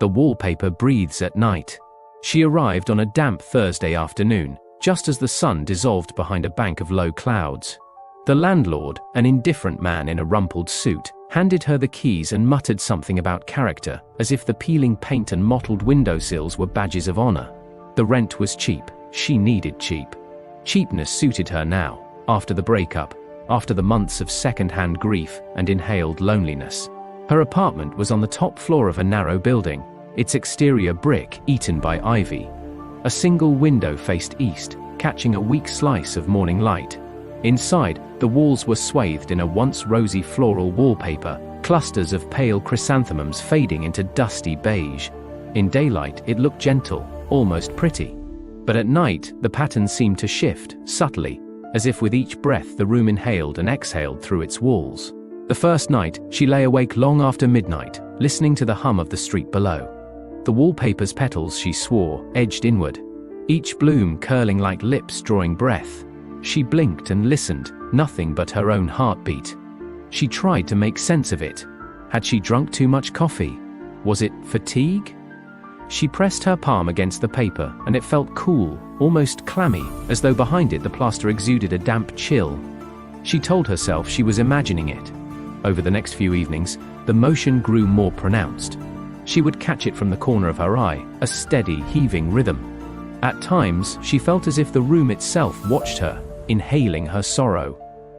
The wallpaper breathes at night. She arrived on a damp Thursday afternoon, just as the sun dissolved behind a bank of low clouds. The landlord, an indifferent man in a rumpled suit, handed her the keys and muttered something about character, as if the peeling paint and mottled windowsills were badges of honor. The rent was cheap. She needed cheap. Cheapness suited her now, after the breakup, after the months of second-hand grief and inhaled loneliness. Her apartment was on the top floor of a narrow building, its exterior brick eaten by ivy. A single window faced east, catching a weak slice of morning light. Inside, the walls were swathed in a once rosy floral wallpaper, clusters of pale chrysanthemums fading into dusty beige. In daylight, it looked gentle, almost pretty. But at night, the pattern seemed to shift, subtly, as if with each breath the room inhaled and exhaled through its walls. The first night, she lay awake long after midnight, listening to the hum of the street below. The wallpaper's petals, she swore, edged inward, each bloom curling like lips drawing breath. She blinked and listened, nothing but her own heartbeat. She tried to make sense of it. Had she drunk too much coffee? Was it fatigue? She pressed her palm against the paper, and it felt cool, almost clammy, as though behind it the plaster exuded a damp chill. She told herself she was imagining it. Over the next few evenings, the motion grew more pronounced. She would catch it from the corner of her eye, a steady, heaving rhythm. At times, she felt as if the room itself watched her, inhaling her sorrow.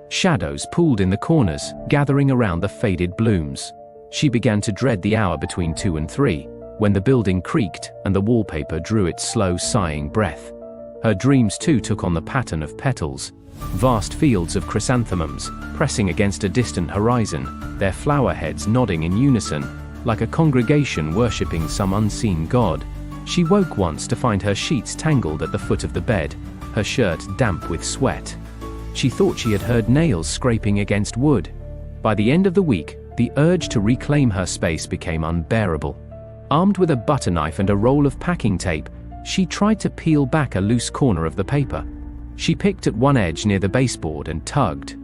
Shadows pooled in the corners, gathering around the faded blooms. She began to dread the hour between 2 and 3, when the building creaked and the wallpaper drew its slow, sighing breath. Her dreams too took on the pattern of petals, vast fields of chrysanthemums, pressing against a distant horizon, their flower heads nodding in unison, like a congregation worshipping some unseen god. She woke once to find her sheets tangled at the foot of the bed, her shirt damp with sweat. She thought she had heard nails scraping against wood. By the end of the week, the urge to reclaim her space became unbearable. Armed with a butter knife and a roll of packing tape, she tried to peel back a loose corner of the paper. She picked at one edge near the baseboard and tugged.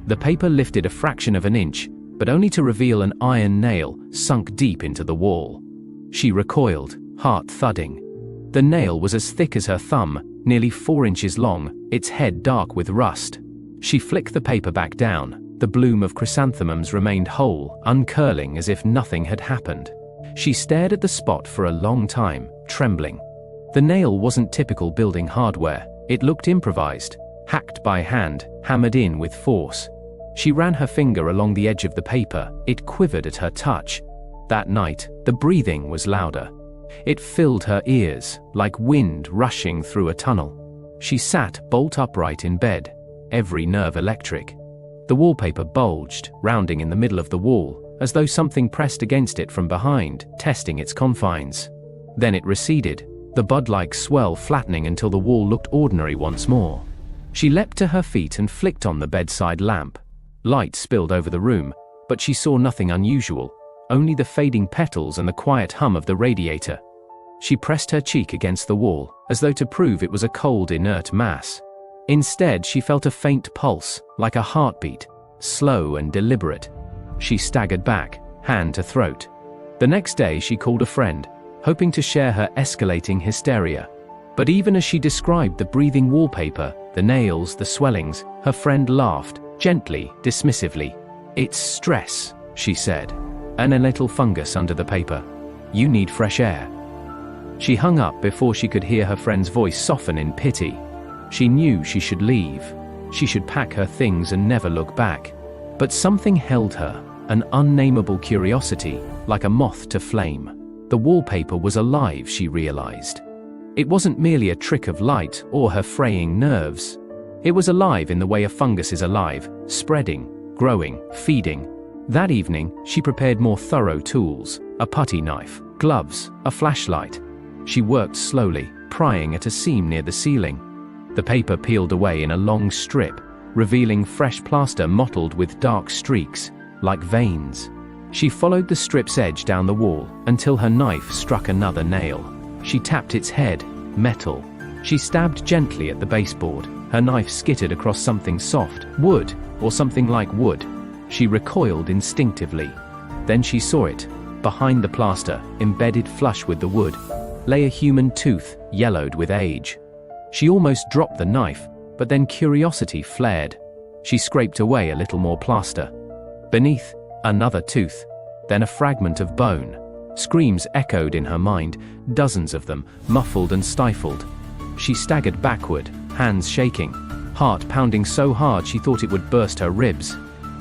The paper lifted a fraction of an inch, but only to reveal an iron nail sunk deep into the wall. She recoiled, heart thudding. The nail was as thick as her thumb, nearly 4 inches long, its head dark with rust. She flicked the paper back down. The bloom of chrysanthemums remained whole, uncurling as if nothing had happened. She stared at the spot for a long time, trembling. The nail wasn't typical building hardware. It looked improvised, hacked by hand, hammered in with force. She ran her finger along the edge of the paper. It quivered at her touch. That night, the breathing was louder. It filled her ears, like wind rushing through a tunnel. She sat bolt upright in bed, every nerve electric. The wallpaper bulged, rounding in the middle of the wall, as though something pressed against it from behind, testing its confines. Then it receded, the bud-like swell flattening until the wall looked ordinary once more. She leapt to her feet and flicked on the bedside lamp. Light spilled over the room, but she saw nothing unusual, only the fading petals and the quiet hum of the radiator. She pressed her cheek against the wall, as though to prove it was a cold, inert mass. Instead, she felt a faint pulse, like a heartbeat, slow and deliberate. She staggered back, hand to throat. The next day, she called a friend, hoping to share her escalating hysteria. But even as she described the breathing wallpaper, the nails, the swellings, her friend laughed, gently, dismissively. "It's stress," she said. "And a little fungus under the paper. You need fresh air." She hung up before she could hear her friend's voice soften in pity. She knew she should leave. She should pack her things and never look back. But something held her, an unnameable curiosity, like a moth to flame. The wallpaper was alive, she realized. It wasn't merely a trick of light or her fraying nerves. It was alive in the way a fungus is alive, spreading, growing, feeding. That evening, she prepared more thorough tools, a putty knife, gloves, a flashlight. She worked slowly, prying at a seam near the ceiling. The paper peeled away in a long strip, revealing fresh plaster mottled with dark streaks, like veins. She followed the strip's edge down the wall until her knife struck another nail. She tapped its head, metal. She stabbed gently at the baseboard. Her knife skittered across something soft, wood, or something like wood. She recoiled instinctively. Then she saw it, Behind the plaster, embedded flush with the wood, lay a human tooth, yellowed with age. She almost dropped the knife, but then curiosity flared. She scraped away a little more plaster. Beneath, another tooth, then a fragment of bone. Screams echoed in her mind, dozens of them, muffled and stifled. She staggered backward, hands shaking, heart pounding so hard she thought it would burst her ribs.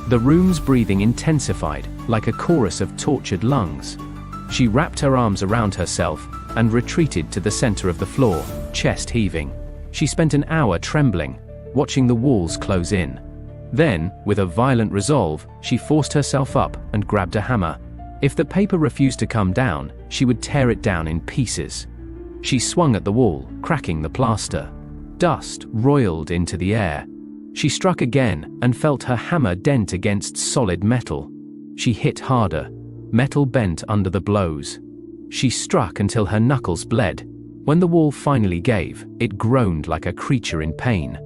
The room's breathing intensified, like a chorus of tortured lungs. She wrapped her arms around herself and retreated to the center of the floor, chest heaving. She spent an hour trembling, watching the walls close in. Then, with a violent resolve, she forced herself up and grabbed a hammer. If the paper refused to come down, she would tear it down in pieces. She swung at the wall, cracking the plaster. Dust roiled into the air. She struck again and felt her hammer dent against solid metal. She hit harder. Metal bent under the blows. She struck until her knuckles bled. When the wall finally gave, it groaned like a creature in pain.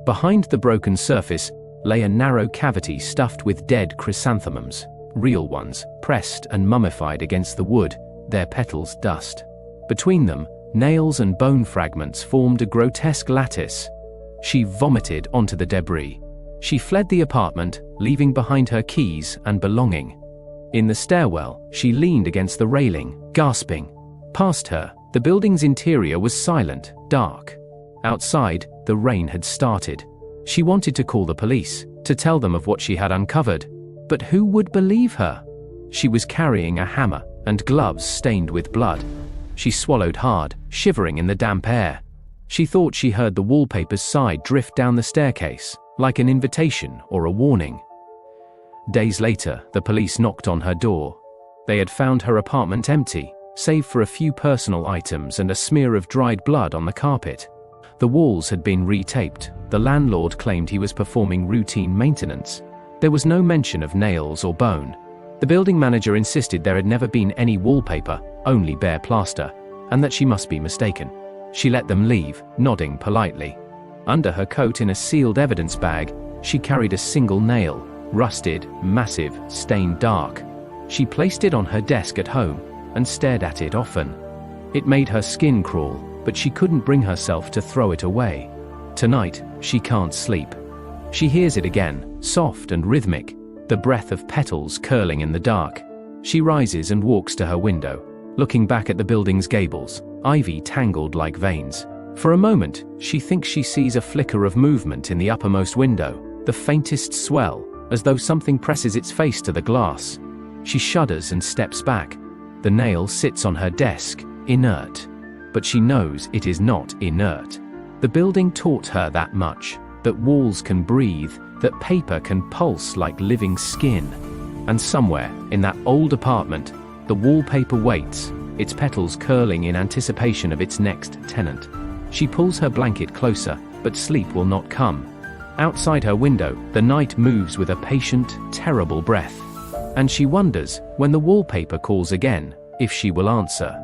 Behind the broken surface lay a narrow cavity stuffed with dead chrysanthemums, real ones, pressed and mummified against the wood, their petals dust. Between them, nails and bone fragments formed a grotesque lattice. She vomited onto the debris. She fled the apartment, leaving behind her keys and belonging. In the stairwell, she leaned against the railing, gasping. Past her, the building's interior was silent, dark. Outside, the rain had started. She wanted to call the police, to tell them of what she had uncovered. But who would believe her? She was carrying a hammer and gloves stained with blood. She swallowed hard, shivering in the damp air. She thought she heard the wallpaper's sigh drift down the staircase, like an invitation or a warning. Days later, the police knocked on her door. They had found her apartment empty, save for a few personal items and a smear of dried blood on the carpet. The walls had been retaped. The landlord claimed he was performing routine maintenance. There was no mention of nails or bone. The building manager insisted there had never been any wallpaper, only bare plaster, and that she must be mistaken. She let them leave, nodding politely. Under her coat in a sealed evidence bag, she carried a single nail, rusted, massive, stained dark. She placed it on her desk at home and stared at it often. It made her skin crawl, but she couldn't bring herself to throw it away. Tonight, she can't sleep. She hears it again, soft and rhythmic, the breath of petals curling in the dark. She rises and walks to her window, looking back at the building's gables, ivy tangled like veins. For a moment, she thinks she sees a flicker of movement in the uppermost window, the faintest swell, as though something presses its face to the glass. She shudders and steps back. The nail sits on her desk, inert. But she knows it is not inert. The building taught her that much, that walls can breathe, that paper can pulse like living skin. And somewhere, in that old apartment, the wallpaper waits, its petals curling in anticipation of its next tenant. She pulls her blanket closer, but sleep will not come. Outside her window, the night moves with a patient, terrible breath. And she wonders, when the wallpaper calls again, if she will answer.